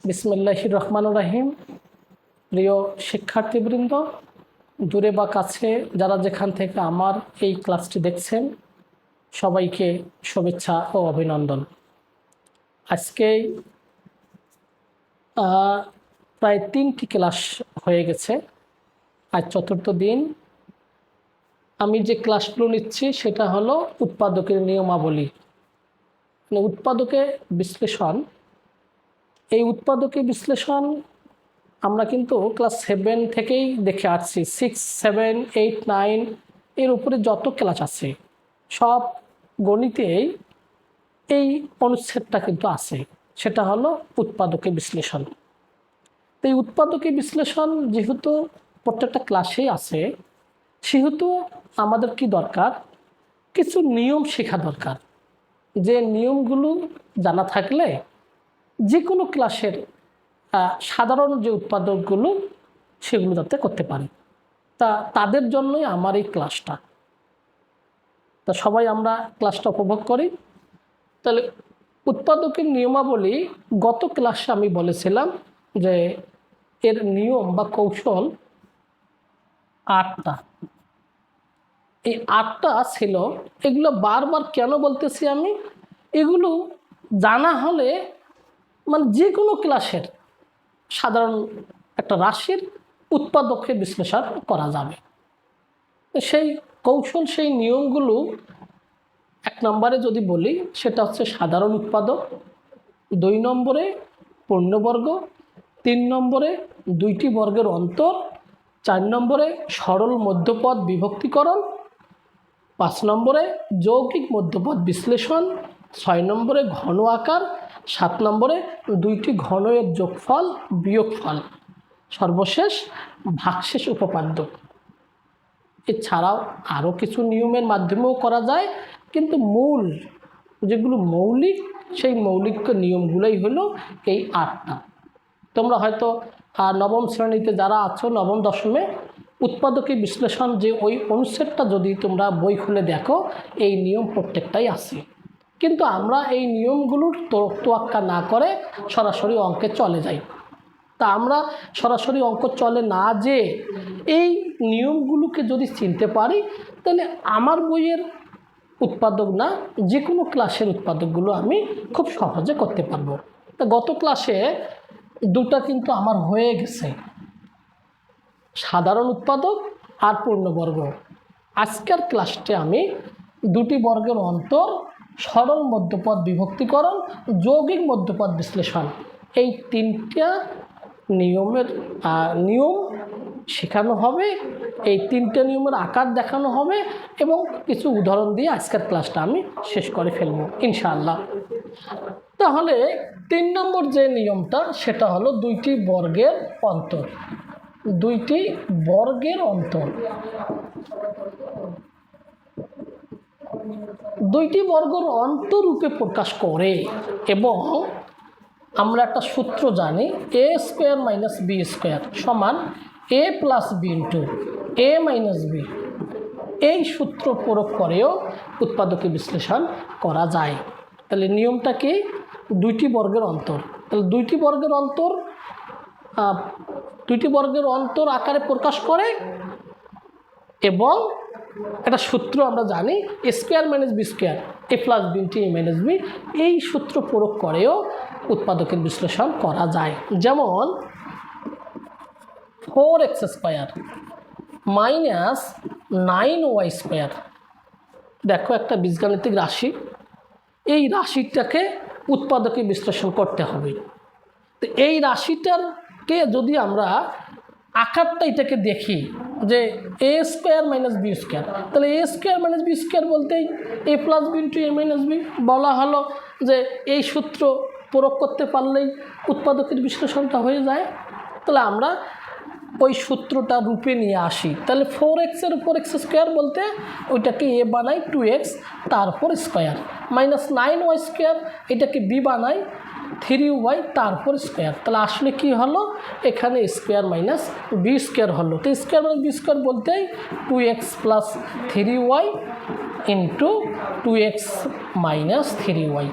বিসমিল্লাহির রহমানির রহিম। প্রিয় শিক্ষার্থীবৃন্দ, দূরে বা কাছে যারা যেখান থেকে আমার এই ক্লাসটি দেখছেন, সবাইকে শুভেচ্ছা ও অভিনন্দন। আজকে প্রায় 3টি ক্লাস হয়ে গেছে। আজ চতুর্থ দিন। আমি যে ক্লাসগুলো নিচ্ছি সেটা হলো উৎপাদকের নিয়মাবলী, মানে উৎপাদকে বিশ্লেষণ। এই উৎপাদকে বিশ্লেষণ আমরা কিন্তু ক্লাস 7 থেকেই দেখে আসছি। 6, 7, 8, 9 এর উপরে যত ক্লাস আছে সব গণিতেই এই অনুচ্ছেদটা কিন্তু আছে, সেটা হলো উৎপাদকে বিশ্লেষণ। তো এই উৎপাদকে বিশ্লেষণ যেহেতু প্রত্যেকটা ক্লাসেই আছে, সেহেতু আমাদের কি দরকার, কিছু নিয়ম শেখা দরকার। যে নিয়মগুলো জানা থাকলে যে কোনো ক্লাসের সাধারণ যে উৎপাদকগুলো সেগুলো যাতে করতে পারে, তাদের জন্যই আমার এই ক্লাসটা। তা সবাই আমরা ক্লাসটা উপভোগ করি। তাহলে উৎপাদকের নিয়মাবলী গত ক্লাসে আমি বলেছিলাম যে এর নিয়ম বা কৌশল 8টা। এই 8টা ছিল। এগুলো বারবার কেন বলতেছি আমি, এগুলো জানা হলে মানে যে কোনো ক্লাসের সাধারণ একটা রাশির উৎপাদকে বিশ্লেষণ করা যাবে। সেই কৌশল, সেই নিয়মগুলো 1 নম্বরে যদি বলি সেটা হচ্ছে সাধারণ উৎপাদক, 2 নম্বরে পূর্ণবর্গ, 3 নম্বরে 2টি বর্গের অন্তর, 4 নম্বরে সরল মধ্যপদ বিভক্তিকরণ, 5 নম্বরে যৌগিক মধ্যপদ বিশ্লেষণ, 6 নম্বরে ঘন আকার, 7 নম্বরে 2টি ঘনের যোগফল বিয়োগফল, সর্বশেষ ভাগশেষ উপপাদ্য। এছাড়াও আরও কিছু নিয়মের মাধ্যমেও করা যায়, কিন্তু মূল যেগুলো মৌলিক, সেই মৌলিক নিয়মগুলোই হলো এই 8টা। তোমরা হয়তো নবম শ্রেণীতে যারা আছো, নবম দশমে উৎপাদকে বিশ্লেষণ যে ওই অনুচ্ছেদটা যদি তোমরা বই খুলে দেখো, এই নিয়ম প্রত্যেকটাই আছে। কিন্তু আমরা এই নিয়মগুলোর তোয়াক্কা না করে সরাসরি অঙ্কে চলে যাই। তা আমরা সরাসরি অঙ্ক চলে না যে এই নিয়মগুলোকে যদি চিনতে পারি, তাহলে আমার বইয়ের উৎপাদক না, যে কোনো ক্লাসের উৎপাদকগুলো আমি খুব সহজে করতে পারবো। তা গত ক্লাসে 2টা কিন্তু আমার হয়ে গেছে, সাধারণ উৎপাদক আর পূর্ণবর্গ। আজকের ক্লাসটি আমি 2টি বর্গের অন্তর, সরল মধ্যপদ বিভক্তিকরণ, যৌগিক মধ্যপদ বিশ্লেষণ, এই 3টা নিয়ম শেখানো হবে। এই 3টে নিয়মের আকার দেখানো হবে এবং কিছু উদাহরণ দিয়ে আজকের ক্লাসটা আমি শেষ করে ফেলবো ইনশাআল্লাহ। তাহলে 3 নম্বর যে নিয়মটা সেটা হলো 2টি বর্গের অন্তর। 2টি বর্গের অন্তর, 2টি বর্গের অন্তরূপে প্রকাশ করে। এবং আমরা একটা সূত্র জানি, a square minus B square সমান a plus B into a minus B. এই সূত্র প্রয়োগ করেও উৎপাদকে বিশ্লেষণ করা যায়। তাহলে নিয়মটা কি, 2টি বর্গের অন্তর। তাহলে 2টি বর্গের অন্তর আকারে প্রকাশ করে এবং একটা সূত্র আমরা জানি, a square minus B square a plus B into a minus B. এই সূত্র প্রয়োগ করেও উৎপাদকের বিশ্লেষণ করা যায়। যেমন 4x square minus 9y square. দেখো একটা বীজগাণিতিক রাশি, এই রাশিটাকে উৎপাদকে বিশ্লেষণ করতে হবে। তো এই রাশিটাকে যদি আমরা আকারটা এটাকে দেখি যে a square minus B square, তাহলে a square minus B square বলতেই a plus B into a minus B. বলা হলো যে এই সূত্র প্রয়োগ করতে পারলেই উৎপাদকের বিশ্লেষণটা হয়ে যায়। তাহলে আমরা ওই সূত্রটা রূপে নিয়ে আসি। তাহলে 4x-এর উপর x স্কোয়ার বলতে ওইটাকে a বানাই 2x তারপর স্কোয়ার, মাইনাস 9y স্কোয়ার এটাকে b বানাই 3y তারপর স্কোয়ার। তাহলে আসলে কি হলো, এখানে স্কোয়ার মাইনাস বি স্কোয়ার হলো। তো স্কোয়ার মাইনাস বি স্কোয়ার বলতেই 2x plus 3y into 2x minus 3y।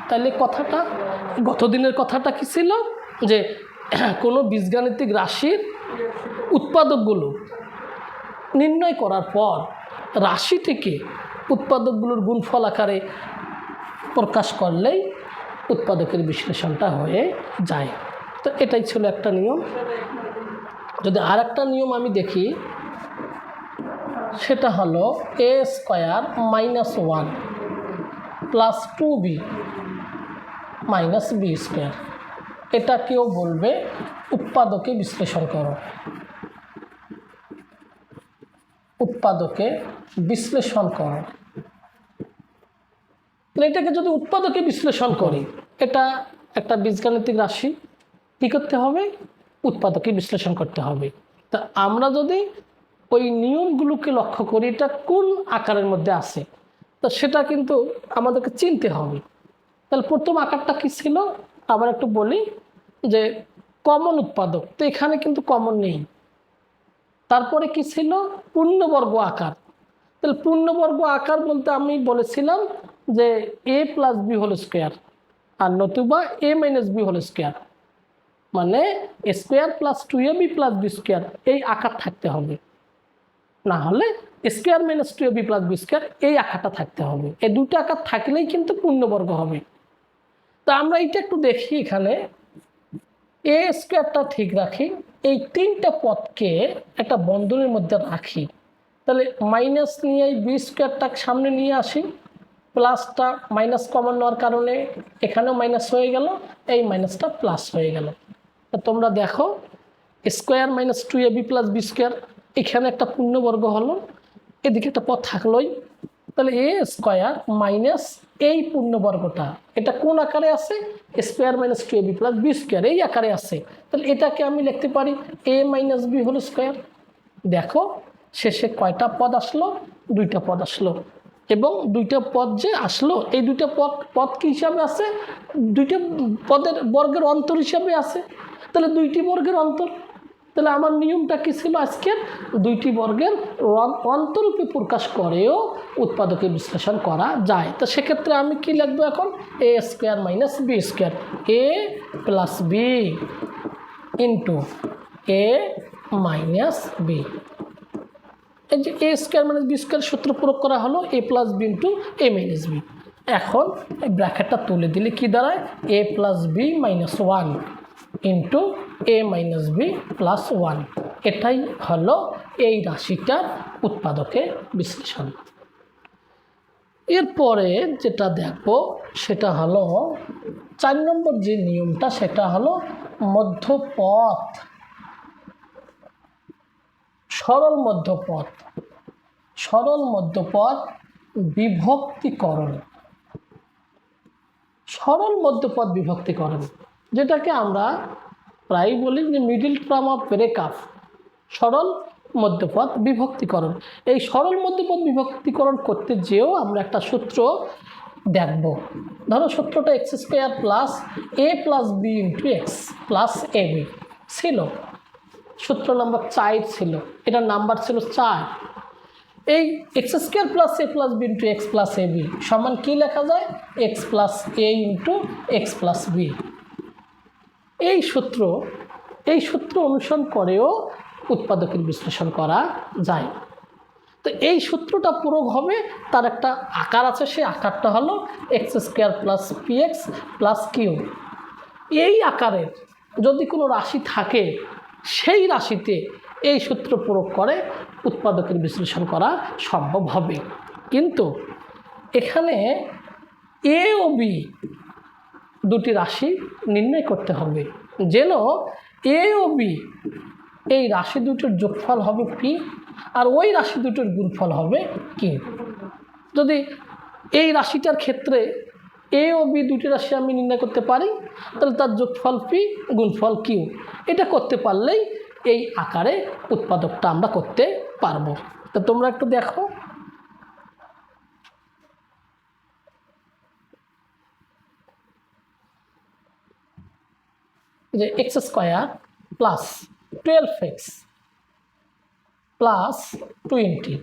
তাহলে কথাটা, গত দিনের কথাটা কি ছিল, যে কোনো বীজগাণিতিক রাশির উৎপাদকগুলো নির্ণয় করার পর রাশি থেকে উৎপাদকগুলোর গুণফল আকারে প্রকাশ করলেই উৎপাদকের বিশ্লেষণটা হয়ে যায়। তো এটাই ছিল একটা নিয়ম। যদি আর একটা নিয়ম আমি দেখি, সেটা হলো a square minus 1 plus 2b minus B square. এটা কেউ বলবে উৎপাদকে বিশ্লেষণ করো, উৎপাদকে বিশ্লেষণ করো। এটাকে যদি উৎপাদকে বিশ্লেষণ করি, এটা একটা বীজগাণিতিক রাশি, কী করতে হবে? উৎপাদকে বিশ্লেষণ করতে হবে। তা আমরা যদি ওই নিয়মগুলোকে লক্ষ্য করি এটা কোন আকারের মধ্যে আছে, তো সেটা কিন্তু আমাদেরকে চিনতে হবে। তাহলে প্রথম আকারটা কী ছিল আবার একটু বলি, যে কমন উৎপাদক, তো এখানে কিন্তু কমন নেই। তারপরে কি ছিল? পূর্ণবর্গ আকার। তাহলে পূর্ণবর্গ আকার বলতে আমি বলেছিলাম যে a plus b whole square, আর নতুবা a minus B whole square, মানে a square plus 2ab plus B square, এই আকার থাকতে হবে। না হলে square minus 2ab plus B square, এই আকারটা থাকতে হবে। এই দুটো আকার থাকলেই কিন্তু পূর্ণবর্গ হবে। তো আমরা এইটা একটু দেখি, এখানে এ স্কোয়ারটা ঠিক রাখি, এই তিনটা পদকে একটা বন্ধনীর মধ্যে রাখি। তাহলে মাইনাস নিয়ে এই বি স্কোয়ারটা সামনে নিয়ে আসি, প্লাসটা মাইনাস কমন নেওয়ার কারণে এখানেও মাইনাস হয়ে গেল, এই মাইনাসটা প্লাস হয়ে গেল। তা তোমরা দেখো square minus 2ab plus B square, এখানে একটা পূর্ণবর্গ হলো, এদিকে একটা পদ থাকলোই। তাহলে এ স্কোয়ার মাইনাস এই পূর্ণবর্গটা, এটা কোন আকারে আছে? Square minus 2ab plus B square, এই আকারে আছে। তাহলে এটাকে আমি লিখতে পারি a minus B whole square. দেখো শেষে কয়টা পদ আসলো? দুইটা পদ আসলো। এবং দুইটা পদ যে আসলো, এই দুইটা পদ কি হিসাবে আছে? দুইটা পদের বর্গের অন্তর হিসাবে আছে। তাহলে দুইটি বর্গের অন্তর। তাহলে আমার নিয়মটা কি ছিল আজকের? দুইটি বর্গের অন্তরূপে প্রকাশ করেও উৎপাদকে বিশ্লেষণ করা যায়। তো সেক্ষেত্রে আমি কি লিখবো এখন? এ স্কোয়ার মাইনাস বি স্কোয়ার, এ প্লাস বি ইন্টু এ মাইনাস বি। এই যে এ স্কোয়ার মাইনাস বি স্কোয়ার সূত্র প্রয়োগ করা হলো, এ প্লাস বি ইন্টু এ মাইনাস বি। এখন এই ব্র্যাকেটটা তুলে দিলে কি দাঁড়ায়? এ প্লাস বি মাইনাস 1 ইন্টু এ মাইনাস বি প্লাস 1। এটাই হলো এই রাশিটার উৎপাদকে বিশ্লেষণ। এরপরে যেটা দেখব সেটা হলো 4 নম্বর যে নিয়মটা, সেটা হলো মধ্যপথ, সরল মধ্যপথ, সরল মধ্যপথ বিভক্তিকরণ। সরল মধ্যপথ বিভক্তিকরণ, যেটাকে আমরা প্রায় বলি যে মিডিল টার্ম অফ ব্রেকআপ, সরল মধ্যপথ বিভক্তিকরণ। এই সরল মধ্যপথ বিভক্তিকরণ করতে যেও আমরা একটা সূত্র দেখব। ধরো সূত্রটা x square plus a plus B into x plus a b ছিল, সূত্র নম্বর 4 ছিল, এটার নাম্বার ছিল 4। এই x square plus a plus B into x plus a b সমান কী লেখা যায়? X plus a into x plus b. এই সূত্র অনুসরণ করেও উৎপাদকের বিশ্লেষণ করা যায়। তো এই সূত্রটা প্রয়োগ হবে, তার একটা আকার আছে, সেই আকারটা হলো X square plus P X plus Q. এই আকারের যদি কোনো রাশি থাকে, সেই রাশিতে এই সূত্র প্রয়োগ করে উৎপাদকের বিশ্লেষণ করা সম্ভব হবে। কিন্তু এখানে এ ও বি দুটি রাশি নির্ণয় করতে হবে, যেন এ ও বি এই রাশি দুটোর যোগফল হবে পি, আর ওই রাশি দুটোর গুণফল হবে কিউ। যদি এই রাশিটার ক্ষেত্রে এ ও বি দুটি রাশি আমি নির্ণয় করতে পারি, তাহলে তার যোগফল পি গুণফল কিউ। এটা করতে পারলেই এই আকারে উৎপাদকটা আমরা করতে পারবো। তো তোমরা একটু দেখো, যে x square plus 12x plus 20,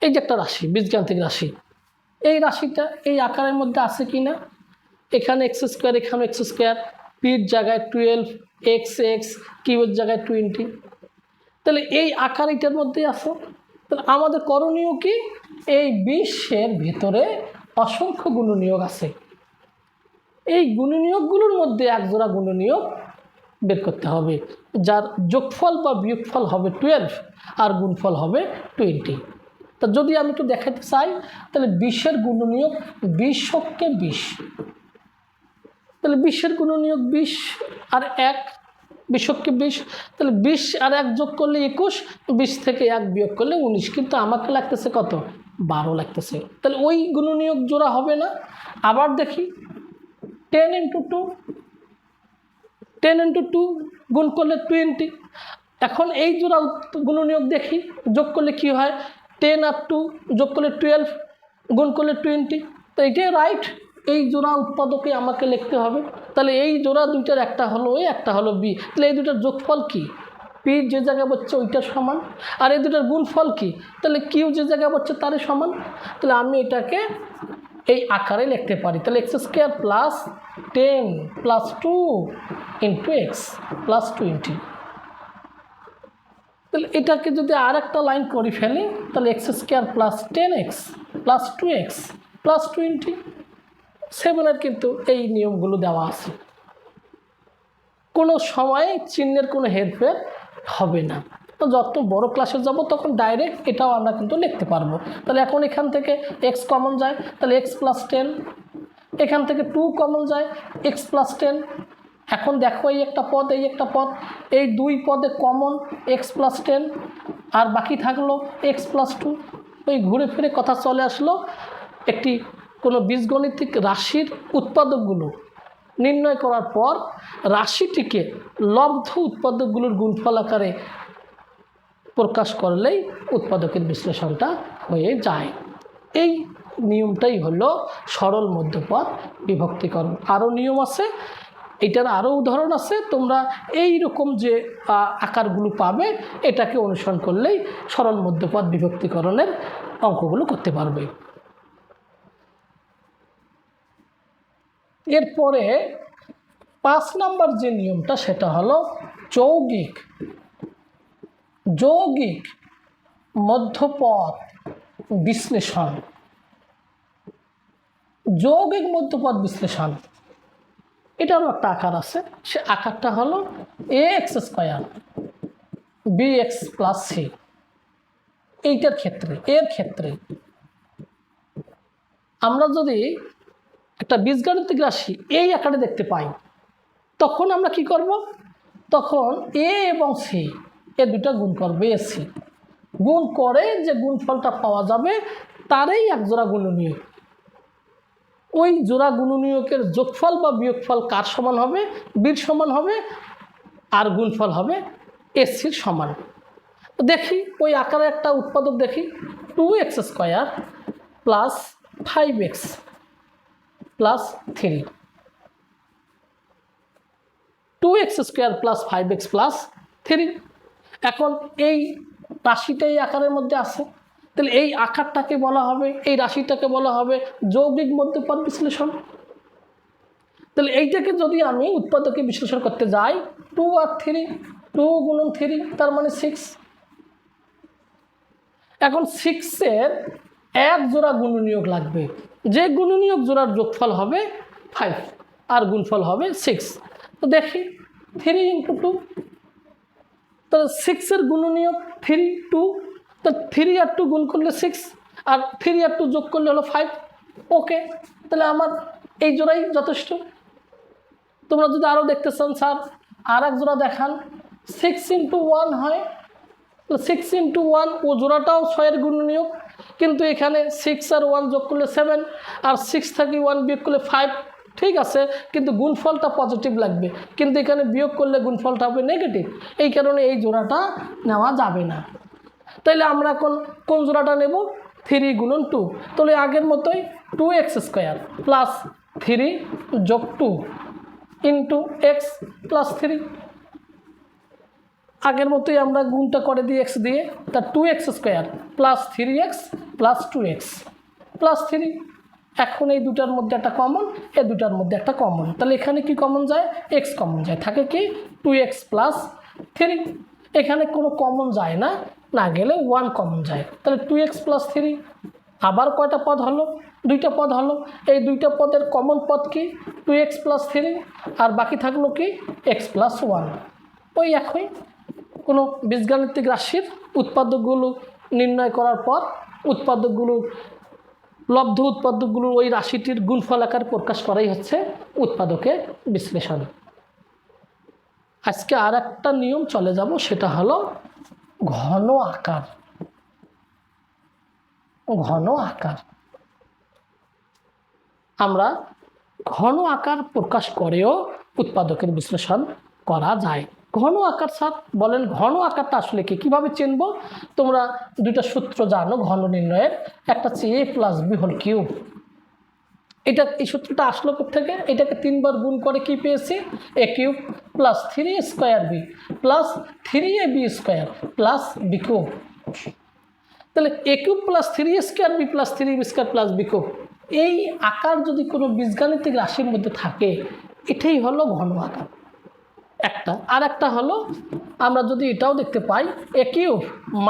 এই যে একটা রাশি, বীজগাণিতিক রাশি, এই রাশিটা এই আকারের মধ্যে আছে কি না? এখানে এক্স স্কোয়ার, এখানে এক্স স্কোয়ার, পির জায়গায় 12, এক্স এক্স, কিউবের জায়গায় 20। তাহলে এই আকার এটার মধ্যে আছে। তাহলে আমাদের করণীয় কি, এই 20-এর ভিতরে অসংখ্য গুণনীয়ক আছে, এই গুণনীয়কগুলোর মধ্যে এক জোড়া গুণনীয়ক বের করতে হবে, যার যোগফল বা বিয়োগফল হবে 12 আর গুণফল হবে 20। তা যদি আমি একটু দেখাতে চাই, তাহলে 20-এর গুণনীয়ক 20 তাহলে 20-এর গুণনীয়ক 20 আর 1, 20 তাহলে 20 আর 1 যোগ করলে 21, 20 থেকে 1 বিয়োগ করলে 19, কিন্তু আমাকে লাগতেছে কত, 12 লাগতেছে। তাহলে ওই গুণনীয়ক জোড়া হবে না। আবার দেখি 10 × 2, 10 × 2 গুণ করলে 20। এখন এই জোড়া গুণনীয়ক দেখি, যোগ করলে কি হয়, 10 আর 2 যোগ করলে 12, গুণ করলে 20। তো এইটাই রাইট, এই জোড়া উৎপাদকে আমাকে লিখতে হবে। তাহলে এই জোড়া দুইটার একটা হলো এ, একটা হলো বি। তাহলে এই দুটার যোগফল কি, পি যে জায়গায় বসছে ওইটার সমান, আর এই দুটার গুণফল কি, তাহলে কিউ যে জায়গায় বসছে তারই সমান। তাহলে আমি এটাকে এই আকারে লিখতে পারি। তাহলে x² + 10 + 2 × x + 20। তাহলে এটাকে যদি আর একটা লাইন করে ফেলি, তাহলে x² + 10x + 2x + 20। 7-এর কিন্তু এই নিয়মগুলো দেওয়া আছে, কোনো সময় চিহ্নের কোনো হেরফের হবে না। তো যত বড় ক্লাসে যাব তখন ডাইরেক্ট এটাও আমরা কিন্তু লিখতে পারবো। তাহলে এখন এখান থেকে x কমন যায়, তাহলে x + 10, এখান থেকে 2 কমন যায়, x + 10। এখন দেখো এই একটা পদ, এই একটা পদ, এই দুই পদে কমন x + 10, আর বাকি থাকলো x + 2। ওই ঘুরে ফিরে কথা চলে আসলো একটি কোনো বীজগণিতিক রাশির উৎপাদকগুলো নির্ণয় করার পর রাশিটিকে লব্ধ উৎপাদকগুলোর গুণফল আকারে প্রকাশ করলেই উৎপাদকের বিশ্লেষণটা হয়ে যায়। এই নিয়মটাই হলো সরল মধ্যপদ বিভক্তিকরণ। আরও নিয়ম আছে, এটার আরও উদাহরণ আছে, তোমরা এই রকম যে আকারগুলো পাবে এটাকে অনুসরণ করলেই সরল মধ্যপদ বিভক্তিকরণের অঙ্কগুলো করতে পারবে। এরপরে 5 নম্বর যে নিয়মটা সেটা হলো যৌগিক মধ্যপদ বিশ্লেষণ। যৌগিক মধ্যপদ বিশ্লেষণ এটারও একটা আকার আছে, সে আকারটা হলো ax² bx + c। এইটার ক্ষেত্রে, এর ক্ষেত্রে আমরা যদি একটা বীজগাণিতিক রাশি এই আকারে দেখতে পাই, তখন আমরা কি করব, তখন a এবং c এর দুটা গুণ করবে, ac গুণ করে যে গুণফলটা পাওয়া যাবে তারই এক জোড়া গুণনীয়ক। ওই জোড়া গুণনীয়কের যোগফল বা বিয়োগফল কার সমান হবে, বির সমান হবে, আর গুণফল হবে এসির সমান। দেখি ওই আকারে একটা উৎপাদক দেখি, 2x² + 5x + 3, 2x² + 5x + 3। এখন এই রাশিটাই আকারের মধ্যে আছে, তাহলে এই আকারটাকে বলা হবে, এই রাশিটাকে বলা হবে যৌগিক মধ্যপদ বিশ্লেষণ। তাহলে এইটাকে যদি আমি উৎপাদকে বিশ্লেষণ করতে যাই, 2 আর 3, 2 × 3 তার মানে 6। এখন 6-এর এক জোড়া গুণনীয়ক লাগবে, যে গুণনীয়ক জোড়ার যোগফল হবে 5 আর গুণফল হবে 6। তো দেখি 3 × 2, তাহলে 6-এর গুণনীয়ক 3, 2, তো 3 আর 2 গুণ করলে 6, আর 3 আর 2 যোগ করলে হলো 5। ওকে, তাহলে আমার এই জোড়াই যথেষ্ট। তোমরা যদি আরও দেখতে চান স্যার আর এক জোড়া দেখান, 6 × 1 হয়, তো 6 × 1 ও জোড়াটাও 6-এর গুণনীয়ক, কিন্তু এখানে 6 আর 1 যোগ করলে 7, আর 6 থেকে 1 বিয়োগ করলে 5। ঠিক আছে, কিন্তু গুণফলটা পজিটিভ লাগবে, কিন্তু এখানে বিয়োগ করলে গুণফলটা হবে নেগেটিভ, এই কারণে এই জোড়াটা নেওয়া যাবে না। তাইলে আমরা এখন কোন জোড়াটা নেব, 3 × 2, তাহলে আগের মতোই 2x² + 3 + 2 × x + 3। আগের মতোই আমরা গুণটা করে দিই x দিয়ে, তা 2x² + 3x + 2x + 3। এখন এই দুটার মধ্যে একটা কমন, এই দুটার মধ্যে একটা কমন, তাহলে এখানে কি কমন যায়, এক্স কমন যায়, থাকে কি 2x + 3। এখানে কোনো কমন যায় না, না গেলে 1 কমন যায়, তাহলে 2x + 3। আবার কয়টা পদ হলো, দুইটা পদ হলো। এই দুইটা পদের কমন পদ কি 2x + 3, আর বাকি থাকলো কি x + 1। ওই একই কোনো বীজগাণিতিক রাশির উৎপাদকগুলো নির্ণয় করার পর উৎপাদকগুলো লব্ধ উৎপাদকগুলোর ওই রাশিটির গুণফল আকারে প্রকাশ করাই হচ্ছে উৎপাদকের বিশ্লেষণ। আজকে আর একটা নিয়ম চলে যাব, সেটা হলো ঘন আকার। ঘন আকার আমরা ঘন আকার প্রকাশ করেও উৎপাদকের বিশ্লেষণ করা যায়। ঘন আকার স্যার বলেন, ঘন আকারটা আসলে কি, কীভাবে চিনব? তোমরা দুইটা সূত্র জানো ঘন নির্ণয়ের, একটা হচ্ছে a+b^3। এই সূত্রটা আসলো থেকে, এটাকে 3 বার গুণ করে কি পেয়েছি, a³ + 3a² + 3ab² + b³। তাহলে a³ + 3a² + 3ab² + b³ এই আকার যদি কোনো বীজগাণিতিক রাশির মধ্যে থাকে, এটাই হলো ঘন আকার একটা। আর একটা হলো আমরা যদি এটাও দেখতে পাই, a³ -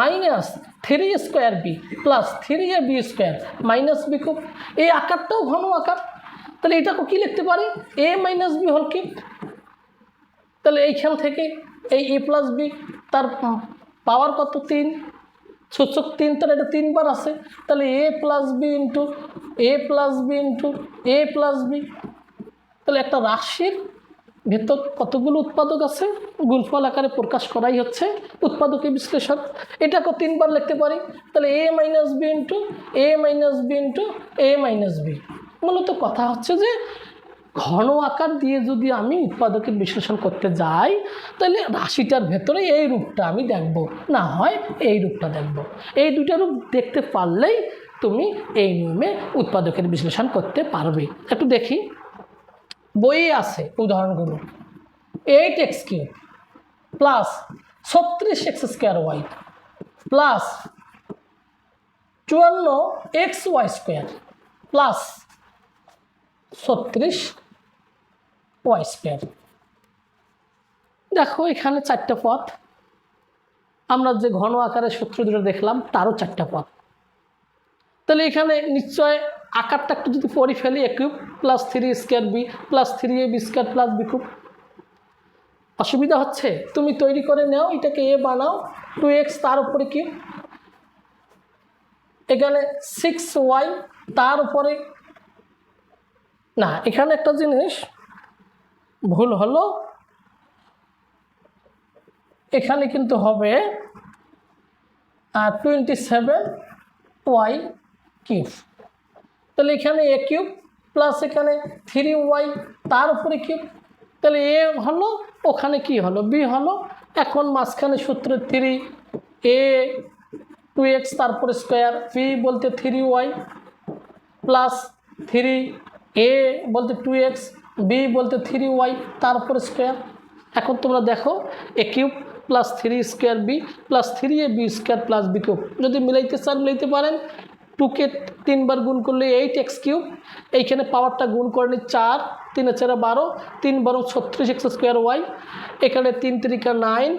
3a² + 3ab² - b³, এই আকারটাও ঘন আকার। তাহলে এটাকে কি লিখতে পারি, a - b^3। তাহলে এইখান থেকে এই a+b তার পাওয়ার কত, 3, সূচক 3, তাহলে এটা 3 বার আছে, তাহলে a+b × a+b। তাহলে একটা রাশির ভেতর কতগুলো উৎপাদক আছে গুণফল আকারে প্রকাশ করাই হচ্ছে উৎপাদকের বিশ্লেষণ। এটাকে 3 বার লিখতে পারি, তাহলে a - b × a - b। মূলত কথা হচ্ছে যে ঘন আকার দিয়ে যদি আমি উৎপাদকের বিশ্লেষণ করতে যাই, তাহলে রাশিটার ভেতরে এই রূপটা আমি দেখব, না হয় এই রূপটা দেখব। এই দুইটা রূপ দেখতে পারলেই তুমি এই নিয়মে উৎপাদকের বিশ্লেষণ করতে পারবে। একটু দেখি, বইয়ে আছে উদাহরণগুলো। 8x³ + 36x² + 54xy² + 36y²। দেখো এখানে 4টা পদ, আমরা যে ঘন আকারের সূত্র দুটো দেখলাম তারও 4টা পদ। তাহলে এখানে নিশ্চয় আকারটা একটু যদি পড়ে ফেলি, a³ + 3a² + 3ab² + b³। অসুবিধা হচ্ছে, তুমি তৈরি করে নাও, এটাকে a বানাও, 2x তার উপরে কি, এখানে 6y তার উপরে, না এখানে একটা জিনিস ভুল হলো, এখানে কিন্তু হবে 27y³। তাহলে এখানে a³ প্লাস এখানে 3y তার উপরে কিউব, তাহলে a হলো, ওখানে কি হলো, b হলো। এখন মাঝখানে সূত্র 3a 2x তারপরে স্কোয়ার, b বলতে 3y প্লাস 3a বলতে 2x, b বলতে 3y তারপরে স্কোয়ার। এখন তোমরা দেখো a³ + 3² b + 3ab² + b³ যদি মিলাইতে চান মিলাইতে পারেন। 2কে 3 বার গুণ করলে 8x³, এইখানে পাওয়ারটা গুণ করে নি 4, 3 × 4 = 12, 3 × 12 = 36x²y, এখানে 3 × 3 = 9,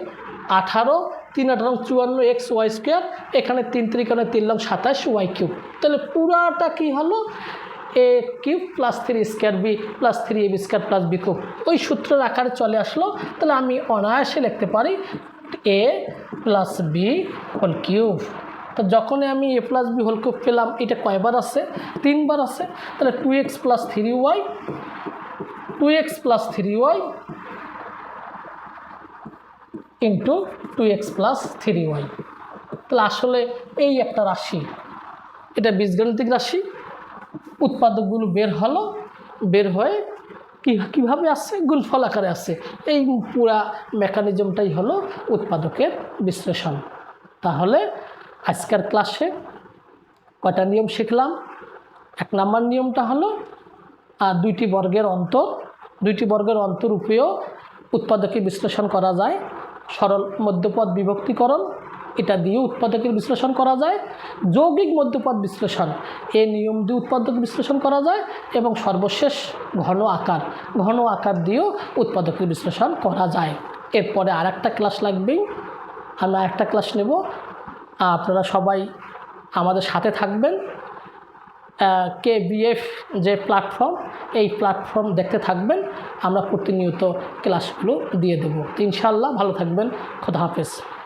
18, 3 × 18 = 54xy², এখানে 3 × 3 = 27y³। তাহলে পুরাটা কি হলো, a³ + 3² b + 3ab² + b³ ওই সূত্রের আকারে চলে আসলো। তাহলে আমি অনায়াসে লিখতে পারি a + b হোল কিউব। তো যখনই আমি a + b হোল কিউব পেলাম, এটা কয়বার আছে, 3 বার আছে। তাহলে 2x + 3y, 2x + 3y into 2x + 3y। তাহলে আসলে এই একটা রাশি, এটা বীজগাণিতিক রাশি। উৎপাদকগুলো বের হলো, বের হয়ে কীভাবে আসছে, গুণফল আকারে আসছে। এই পুরা মেকানিজমটাই হলো উৎপাদকের বিশ্লেষণ। তাহলে আজকের ক্লাসে কয়টা নিয়ম শিখলাম? 1 নম্বর নিয়মটা হলো দুইটি বর্গের অন্তর উপরেও উৎপাদকের বিশ্লেষণ করা যায়। সরল মধ্যপদ বিভক্তিকরণ, এটা দিয়ে উৎপাদকের বিশ্লেষণ করা যায়। যৌগিক মধ্যপদ বিশ্লেষণ, এই নিয়ম দিয়ে উৎপাদক বিশ্লেষণ করা যায়। এবং সর্বশেষ ঘন আকার দিয়েও উৎপাদকের বিশ্লেষণ করা যায়। এরপরে আর একটা ক্লাস লাগবেই, আমরা একটা ক্লাস নেব। আপনারা সবাই আমাদের সাথে থাকবেন। KBF যে প্ল্যাটফর্ম, এই প্ল্যাটফর্ম দেখতে থাকবেন। আমরা প্রতিনিয়ত ক্লাসগুলো দিয়ে দেবো। ইনশাআল্লাহ ভালো থাকবেন। খোদা হাফেজ।